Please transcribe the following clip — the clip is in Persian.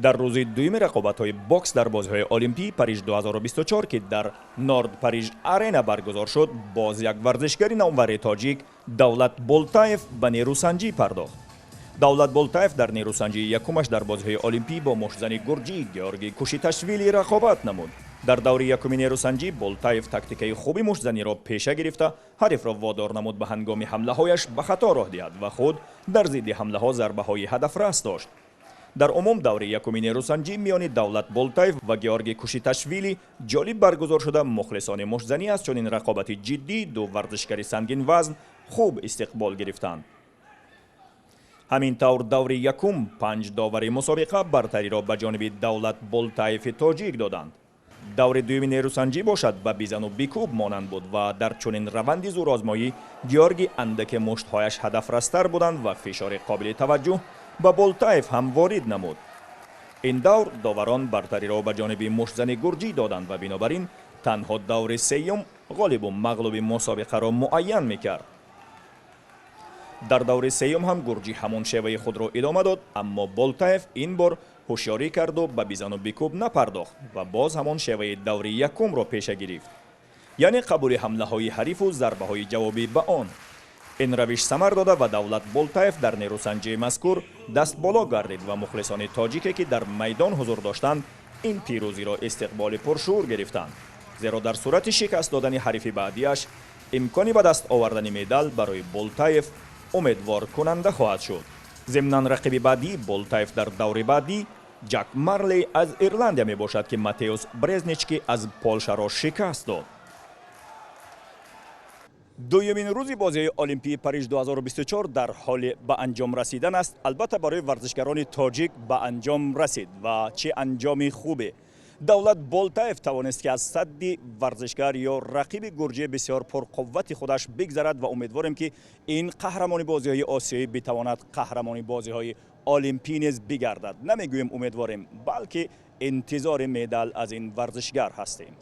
در روز دوم رقابت‌های بوکس در بازی‌های المپی پاریژ 2024 که در نورد پاریژ آرینا برگزار شد، باز یک ورزشکار نامور تاجیک دولت بولتایف به نیروسنجی پرداخت. دولت بولتایف در نیروسنجی یکمش در بازی‌های المپی با مشت‌زنی گرجی گیورگی کوشیتاشویلی رقابت نمود. در دوره یکم نیروسنجی بولتایف تاکتیکای خوبی مشت‌زنی را پیشه گرفته حریف را وادار نمود به هنگام حمله‌هایش به خطا راه دهد و خود در ضد حمله‌ها ضربه‌های هدفرس داشت. در عموم دوره یکم نیروسنجی میان دولت بولتایف و گیورگی کوشیتاشویلی جالب برگزار شده. مخلصان مشت‌زنی از چنین رقابت جدی دو ورزشکار سنگین وزن خوب استقبال گرفتند. همین طور دوره یکم 5 داور مسابقه برتری را به جانب دولت بولتایف تاجیک دادند. دوره دوم نیروسنجی باشد به بیزن و بیکوب مانند بود و در چنین روندی زورآزمایی گیورگی اندک مشت‌هایش هدف رستر بودند و فشار قابل توجه به بولتایف هم وارد نمود. این دور داوران برتری را به جانب مشت‌زن گرجی دادند و بنابراین تنها دور سوم غالب و مغلوب مسابقه را معین میکرد. در دور سوم هم گرجی همان شیوه خود را ادامه داد، اما بولتایف این بار هوشیاری کرد و به بیزن و بیکوب نپرداخت و باز همان شیوه دور یکم را پیش گرفت، یعنی قبول حمله های حریف و ضربه های جوابی به آن. این روش ثمر داده و دولت بولتایف در نیروسنجی مذکور دست بالا گردید و مخلصان تاجیکی که در میدان حضور داشتند این پیروزی را استقبال پرشور گرفتند، زیرا در صورت شکست دادن حریف بعدیش امکانی به دست آوردن مدال برای بولتایف امیدوار کننده خواهد شد. ضمناً رقیب بعدی بولتایف در دور بعدی جک مارلی از ایرلندیا می باشد که ماتئوس برزنیچکی از پولشا را شکست داد. دومین روز بازی المپی پاریژ 2024 در حال به انجام رسیدن است. البته برای ورزشکاران تاجیک به انجام رسید و چه انجامی خوبه. دولت بولتایف توانست که از صد ورزشکار یا رقیب گرجی بسیار پرقوت خودش بگذرد و امیدواریم که این قهرمانی بازی‌های آسیایی بتواند قهرمانی بازی‌های المپی نیز بگردد. نمیگویم امیدواریم، بلکه انتظار مدال از این ورزشکار هستیم.